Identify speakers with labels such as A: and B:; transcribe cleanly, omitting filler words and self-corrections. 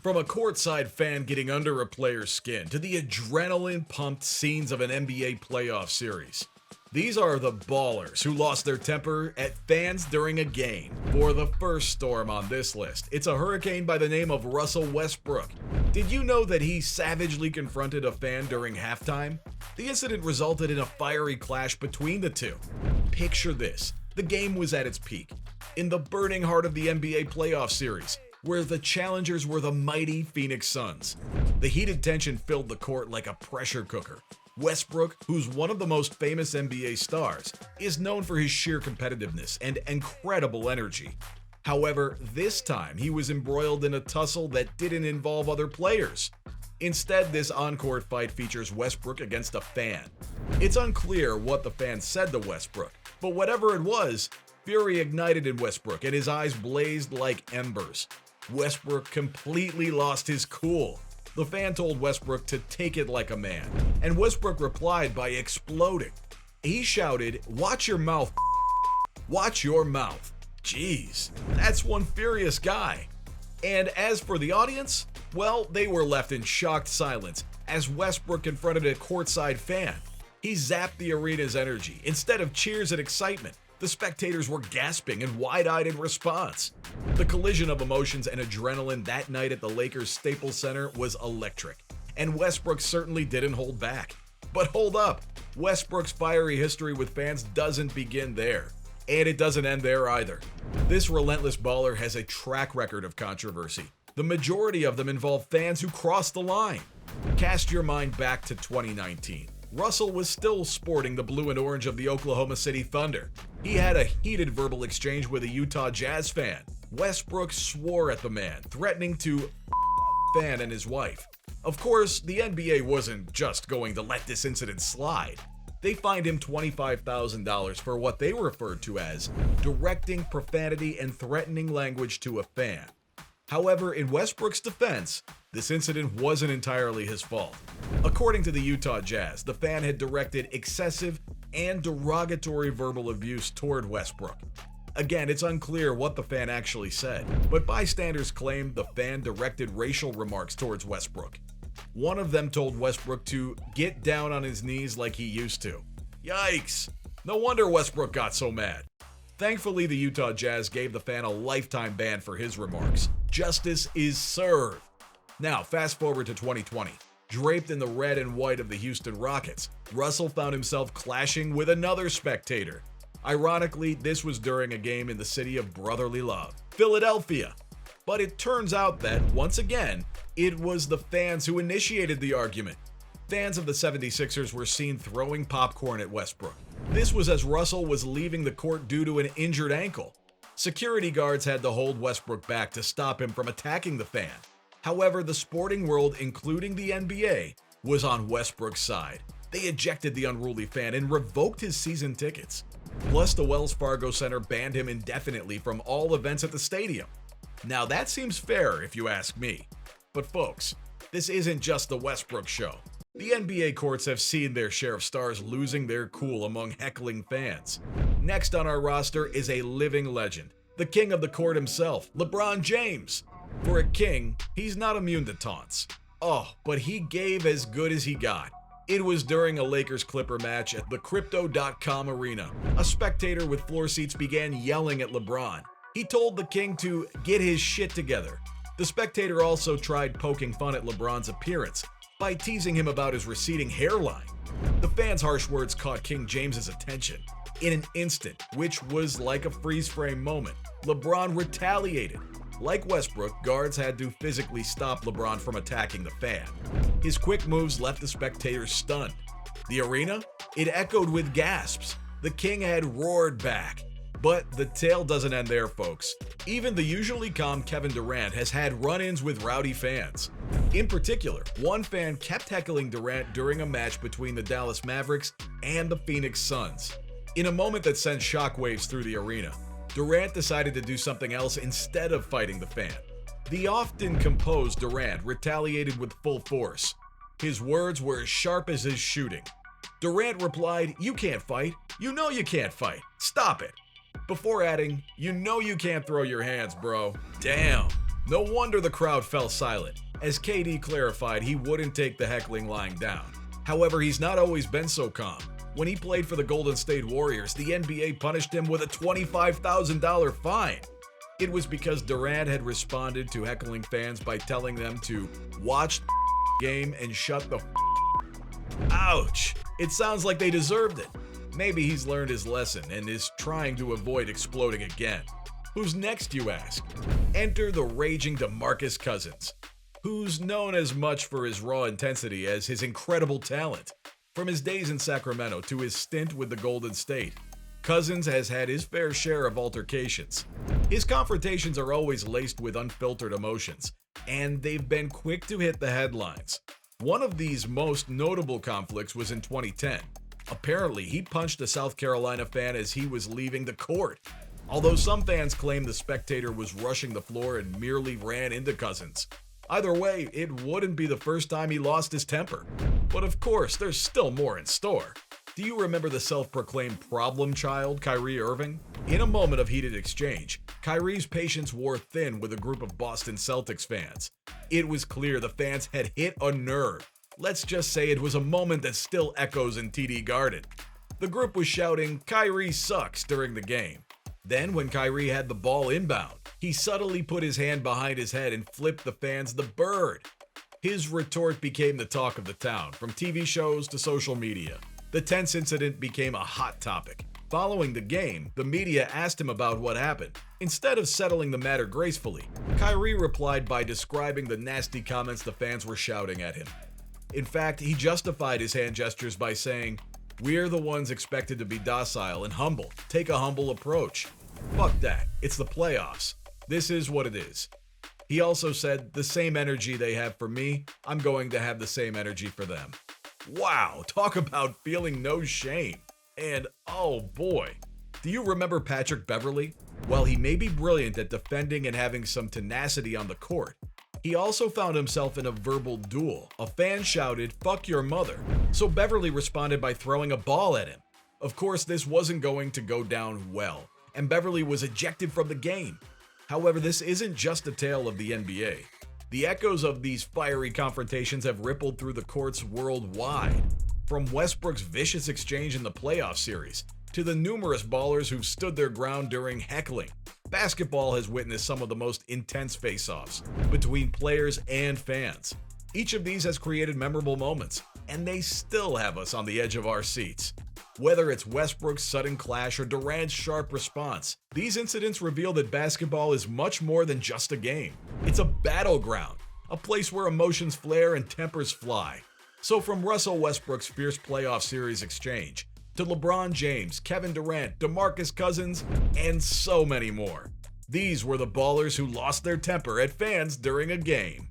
A: From a courtside fan getting under a player's skin to the adrenaline-pumped scenes of an NBA playoff series, these are the ballers who lost their temper at fans during a game. For the first storm on this list, it's a hurricane by the name of Russell Westbrook. Did you know that he savagely confronted a fan during halftime? The incident resulted in a fiery clash between the two. Picture this: the game was at its peak, in the burning heart of the NBA playoff series, where the challengers were the mighty Phoenix Suns. The heated tension filled the court like a pressure cooker. Westbrook, who's one of the most famous NBA stars, is known for his sheer competitiveness and incredible energy. However, this time he was embroiled in a tussle that didn't involve other players. Instead, this on-court fight features Westbrook against a fan. It's unclear what the fan said to Westbrook, but whatever it was, fury ignited in Westbrook and his eyes blazed like embers. Westbrook completely lost his cool. The fan told Westbrook to take it like a man, and Westbrook replied by exploding. He shouted, "Watch your mouth, watch your mouth." Jeez, that's one furious guy. And as for the audience, well, they were left in shocked silence as Westbrook confronted a courtside fan. He zapped the arena's energy. Instead of cheers and excitement, the spectators were gasping and wide-eyed in response. The collision of emotions and adrenaline that night at the Lakers' Staples Center was electric, and Westbrook certainly didn't hold back. But hold up, Westbrook's fiery history with fans doesn't begin there, and it doesn't end there either. This relentless baller has a track record of controversy. The majority of them involve fans who crossed the line. Cast your mind back to 2019. Russell was still sporting the blue and orange of the Oklahoma City Thunder. He had a heated verbal exchange with a Utah Jazz fan. Westbrook swore at the man, threatening to fan and his wife. Of course, the NBA wasn't just going to let this incident slide. They fined him $25,000 for what they referred to as directing profanity and threatening language to a fan. However, in Westbrook's defense, this incident wasn't entirely his fault. According to the Utah Jazz, the fan had directed excessive and derogatory verbal abuse toward Westbrook. Again, it's unclear what the fan actually said, but bystanders claimed the fan directed racial remarks towards Westbrook. One of them told Westbrook to get down on his knees like he used to. Yikes! No wonder Westbrook got so mad. Thankfully, the Utah Jazz gave the fan a lifetime ban for his remarks. Justice is served. Now, fast forward to 2020. Draped in the red and white of the Houston Rockets, Russell found himself clashing with another spectator. Ironically, this was during a game in the city of brotherly love, Philadelphia. But it turns out that, once again, it was the fans who initiated the argument. Fans of the 76ers were seen throwing popcorn at Westbrook. This was as Russell was leaving the court due to an injured ankle. Security guards had to hold Westbrook back to stop him from attacking the fan. However, the sporting world, including the NBA, was on Westbrook's side. They ejected the unruly fan and revoked his season tickets. Plus, the Wells Fargo Center banned him indefinitely from all events at the stadium. Now that seems fair if you ask me. But folks, this isn't just the Westbrook show. The NBA courts have seen their share of stars losing their cool among heckling fans. Next on our roster is a living legend, the king of the court himself, LeBron James. For a king, he's not immune to taunts. Oh, but he gave as good as he got. It was during a Lakers-Clipper match at the Crypto.com arena. A spectator with floor seats began yelling at LeBron. He told the king to get his shit together. The spectator also tried poking fun at LeBron's appearance by teasing him about his receding hairline. The fans' harsh words caught King James's attention. In an instant, which was like a freeze-frame moment, LeBron retaliated. Like Westbrook, guards had to physically stop LeBron from attacking the fan. His quick moves left the spectators stunned. The arena? It echoed with gasps. The king had roared back. But the tale doesn't end there, folks. Even the usually calm Kevin Durant has had run-ins with rowdy fans. In particular, one fan kept heckling Durant during a match between the Dallas Mavericks and the Phoenix Suns. In a moment that sent shockwaves through the arena, Durant decided to do something else instead of fighting the fan. The often composed Durant retaliated with full force. His words were as sharp as his shooting. Durant replied, "You can't fight. You know you can't fight. Stop it." Before adding, "You know you can't throw your hands, bro." Damn. No wonder the crowd fell silent, as KD clarified he wouldn't take the heckling lying down. However, he's not always been so calm. When he played for the Golden State Warriors, the NBA punished him with a $25,000 fine. It was because Durant had responded to heckling fans by telling them to watch the game and shut the Ouch! It sounds like they deserved it. Maybe he's learned his lesson and is trying to avoid exploding again. Who's next, you ask? Enter the raging DeMarcus Cousins, who's known as much for his raw intensity as his incredible talent. From his days in Sacramento to his stint with the Golden State, Cousins has had his fair share of altercations. His confrontations are always laced with unfiltered emotions, and they've been quick to hit the headlines. One of these most notable conflicts was in 2010. Apparently, he punched a South Carolina fan as he was leaving the court. Although some fans claim the spectator was rushing the floor and merely ran into Cousins. Either way, it wouldn't be the first time he lost his temper. But of course, there's still more in store. Do you remember the self-proclaimed problem child, Kyrie Irving? In a moment of heated exchange, Kyrie's patience wore thin with a group of Boston Celtics fans. It was clear the fans had hit a nerve. Let's just say it was a moment that still echoes in TD Garden. The group was shouting, "Kyrie sucks," during the game. Then, when Kyrie had the ball inbound, he subtly put his hand behind his head and flipped the fans the bird. His retort became the talk of the town, from TV shows to social media. The tense incident became a hot topic. Following the game, the media asked him about what happened. Instead of settling the matter gracefully, Kyrie replied by describing the nasty comments the fans were shouting at him. In fact, he justified his hand gestures by saying, "We're the ones expected to be docile and humble. Take a humble approach." Fuck that. It's the playoffs. This is what it is. He also said, "The same energy they have for me, I'm going to have the same energy for them." Wow, talk about feeling no shame. And oh boy, do you remember Patrick Beverley? While he may be brilliant at defending and having some tenacity on the court, he also found himself in a verbal duel. A fan shouted, "Fuck your mother," so Beverley responded by throwing a ball at him. Of course, this wasn't going to go down well, and Beverley was ejected from the game. However, this isn't just a tale of the NBA. The echoes of these fiery confrontations have rippled through the courts worldwide. From Westbrook's vicious exchange in the playoff series, to the numerous ballers who've stood their ground during heckling, basketball has witnessed some of the most intense face-offs between players and fans. Each of these has created memorable moments, and they still have us on the edge of our seats. Whether it's Westbrook's sudden clash or Durant's sharp response, these incidents reveal that basketball is much more than just a game. It's a battleground, a place where emotions flare and tempers fly. So from Russell Westbrook's fierce playoff series exchange, to LeBron James, Kevin Durant, DeMarcus Cousins, and so many more. These were the ballers who lost their temper at fans during a game.